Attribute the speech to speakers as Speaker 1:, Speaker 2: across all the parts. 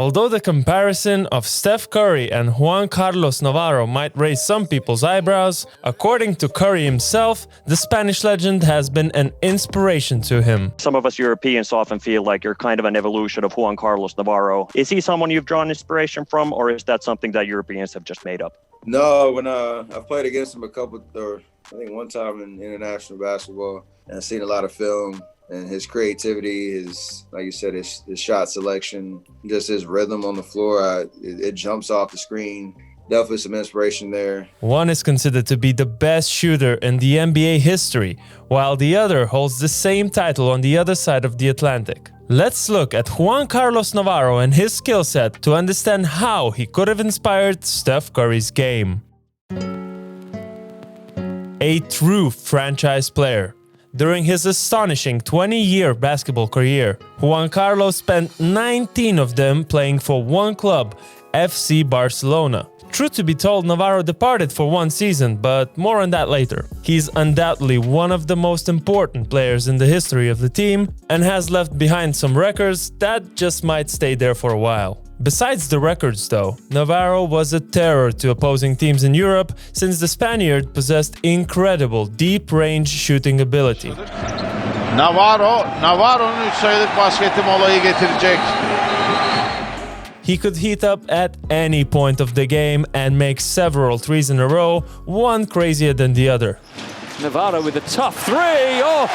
Speaker 1: Although the comparison of Steph Curry and Juan Carlos Navarro might raise some people's eyebrows, according to Curry himself, the Spanish legend has been an inspiration to him.
Speaker 2: Some of us Europeans often feel like you're kind of an evolution of Juan Carlos Navarro. Is he someone you've drawn inspiration from, or is that something that Europeans have just made up?
Speaker 3: No, when I've played against him I think one time in international basketball, and I've seen a lot of film. And his creativity, like you said, his shot selection, just his rhythm on the floor, it jumps off the screen. Definitely some inspiration there.
Speaker 1: One is considered to be the best shooter in the NBA history, while the other holds the same title on the other side of the Atlantic. Let's look at Juan Carlos Navarro and his skill set to understand how he could have inspired Steph Curry's game. A true franchise player. During his astonishing 20-year basketball career, Juan Carlos spent 19 of them playing for one club, FC Barcelona. Truth to be told, Navarro departed for one season, but more on that later. He's undoubtedly one of the most important players in the history of the team and has left behind some records that just might stay there for a while. Besides the records though, Navarro was a terror to opposing teams in Europe since the Spaniard possessed incredible deep-range shooting ability.
Speaker 4: Navarro'nun 3 sayılık basketi molayı getirecek.
Speaker 1: He could heat up at any point of the game and make several threes in a row, one crazier than the other.
Speaker 5: Navarro with a tough three. Oh,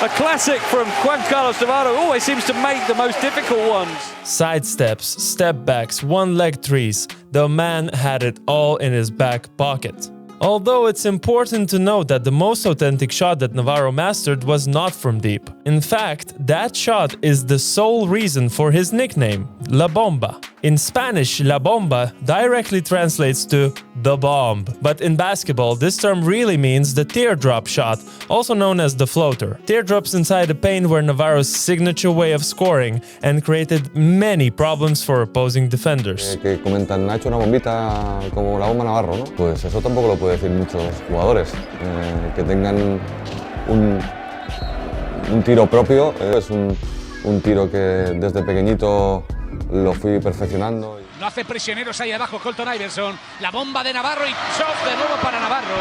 Speaker 5: a classic from Juan Carlos Navarro. Always seems to make the most difficult ones.
Speaker 1: Side steps, step backs, one-leg threes. The man had it all in his back pocket. Although it's important to note that the most authentic shot that Navarro mastered was not from deep. In fact, that shot is the sole reason for his nickname, La Bomba. In Spanish, La Bomba directly translates to the bomb, but in basketball this term really means the teardrop shot, also known as the floater. Teardrops inside the paint were Navarro's signature way of scoring and created many problems for opposing defenders.
Speaker 6: Que comentan, ha hecho una bombita como la bomba Navarro, ¿no? Pues eso tampoco lo puede decir muchos jugadores. Que tengan un tiro propio, es un tiro que desde pequeñito lo fui perfeccionando.
Speaker 7: No hace prisioneros ahí abajo Colton Iverson. La bomba de Navarro y shot de nuevo para Navarro.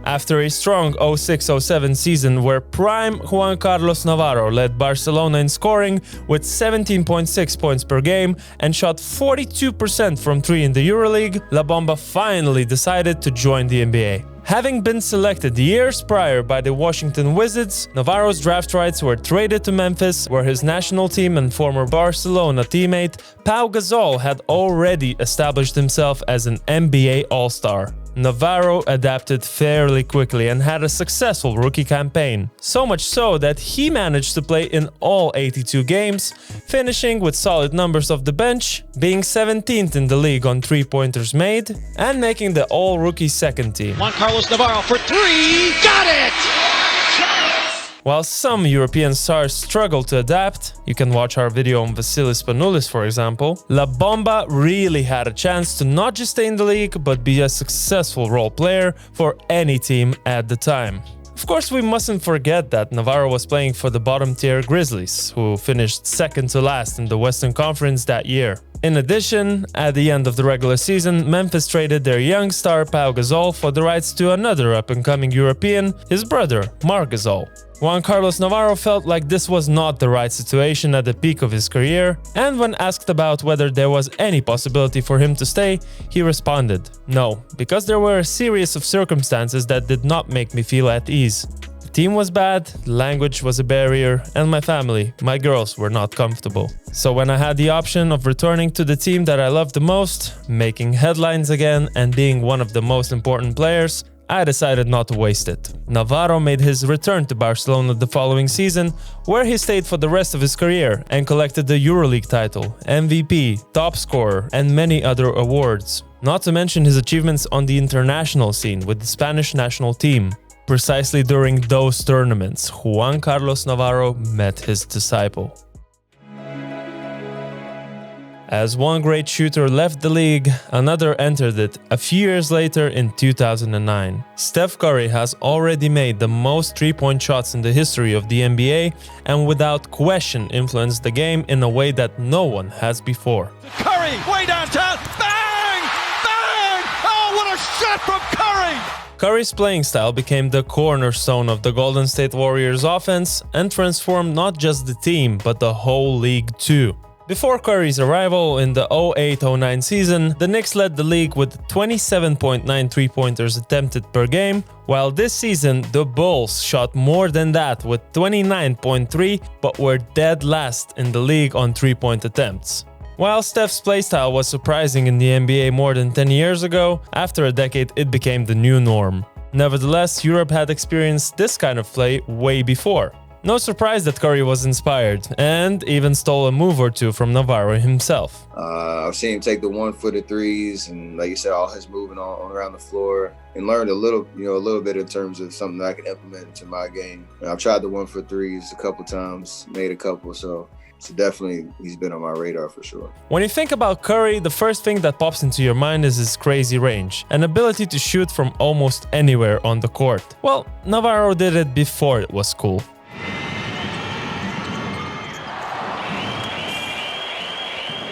Speaker 1: After a strong 06-07 season where prime Juan Carlos Navarro led Barcelona in scoring with 17.6 points per game and shot 42% from 3 in the EuroLeague, La Bomba finally decided to join the NBA. Having been selected years prior by the Washington Wizards, Navarro's draft rights were traded to Memphis, where his national team and former Barcelona teammate Pau Gasol had already established himself as an NBA All-Star. Navarro adapted fairly quickly and had a successful rookie campaign. So much so that he managed to play in all 82 games, finishing with solid numbers off the bench, being 17th in the league on three-pointers made, and making the all-rookie second team.
Speaker 7: Juan Carlos Navarro for 3. Got it!
Speaker 1: While some European stars struggle to adapt, you can watch our video on Vasilis Spanoulis for example, La Bomba really had a chance to not just stay in the league, but be a successful role player for any team at the time. Of course, we mustn't forget that Navarro was playing for the bottom-tier Grizzlies, who finished second to last in the Western Conference that year. In addition, at the end of the regular season, Memphis traded their young star Pau Gasol for the rights to another up-and-coming European, his brother, Marc Gasol. Juan Carlos Navarro felt like this was not the right situation at the peak of his career, and when asked about whether there was any possibility for him to stay, he responded, "No, because there were a series of circumstances that did not make me feel at ease. The team was bad, language was a barrier, and my family, my girls, were not comfortable. So when I had the option of returning to the team that I loved the most, making headlines again, and being one of the most important players, I decided not to waste it." Navarro made his return to Barcelona the following season, where he stayed for the rest of his career and collected the EuroLeague title, MVP, top scorer, and many other awards. Not to mention his achievements on the international scene with the Spanish national team. Precisely during those tournaments, Juan Carlos Navarro met his disciple. As one great shooter left the league, another entered it a few years later in 2009. Steph Curry has already made the most three-point shots in the history of the NBA and without question influenced the game in a way that no one has before.
Speaker 8: Curry, way downtown, bang! Bang! Oh, what a shot from Curry!
Speaker 1: Curry's playing style became the cornerstone of the Golden State Warriors offense and transformed not just the team, but the whole league too. Before Curry's arrival in the 08-09 season, the Knicks led the league with 27.9 three-pointers attempted per game, while this season the Bulls shot more than that with 29.3 but were dead last in the league on three-point attempts. While Steph's playstyle was surprising in the NBA more than 10 years ago, after a decade it became the new norm. Nevertheless, Europe had experienced this kind of play way before. No surprise that Curry was inspired, and even stole a move or two from Navarro himself.
Speaker 3: I've seen him take the one-footed threes, and like you said, all his moving on around the floor, and learned a little bit in terms of something that I can implement into my game. And I've tried the one-foot threes a couple times, made a couple, so definitely he's been on my radar for sure.
Speaker 1: When you think about Curry, the first thing that pops into your mind is his crazy range, an ability to shoot from almost anywhere on the court. Well, Navarro did it before it was cool.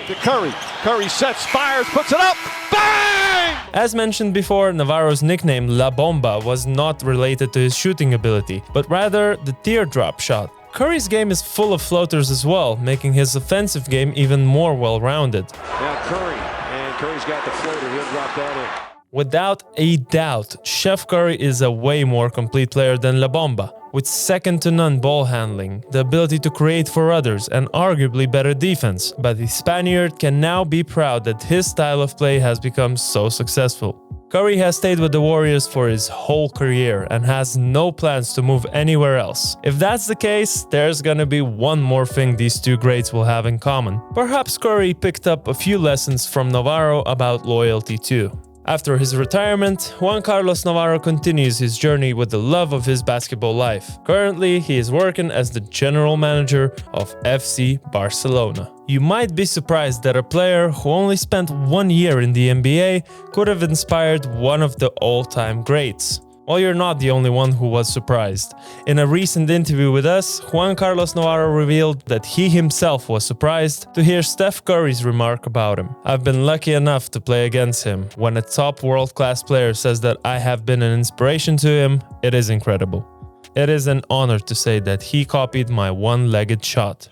Speaker 8: To Curry. Curry sets, fires, puts it up. Bang!
Speaker 1: As mentioned before, Navarro's nickname La Bomba was not related to his shooting ability, but rather the teardrop shot. Curry's game is full of floaters as well, making his offensive game even more well-rounded.
Speaker 8: Now Curry, and Curry's got the floater. He'll drop that in.
Speaker 1: Without a doubt, Chef Curry is a way more complete player than La Bomba, with second-to-none ball handling, the ability to create for others, and arguably better defense. But the Spaniard can now be proud that his style of play has become so successful. Curry has stayed with the Warriors for his whole career and has no plans to move anywhere else. If that's the case, there's gonna be one more thing these two greats will have in common. Perhaps Curry picked up a few lessons from Navarro about loyalty too. After his retirement, Juan Carlos Navarro continues his journey with the love of his basketball life. Currently, he is working as the general manager of FC Barcelona. You might be surprised that a player who only spent 1 year in the NBA could have inspired one of the all-time greats. Well, you're not the only one who was surprised. In a recent interview with us, Juan Carlos Navarro revealed that he himself was surprised to hear Steph Curry's remark about him. "I've been lucky enough to play against him. When a top world-class player says that I have been an inspiration to him, it is incredible. It is an honor to say that he copied my one-legged shot."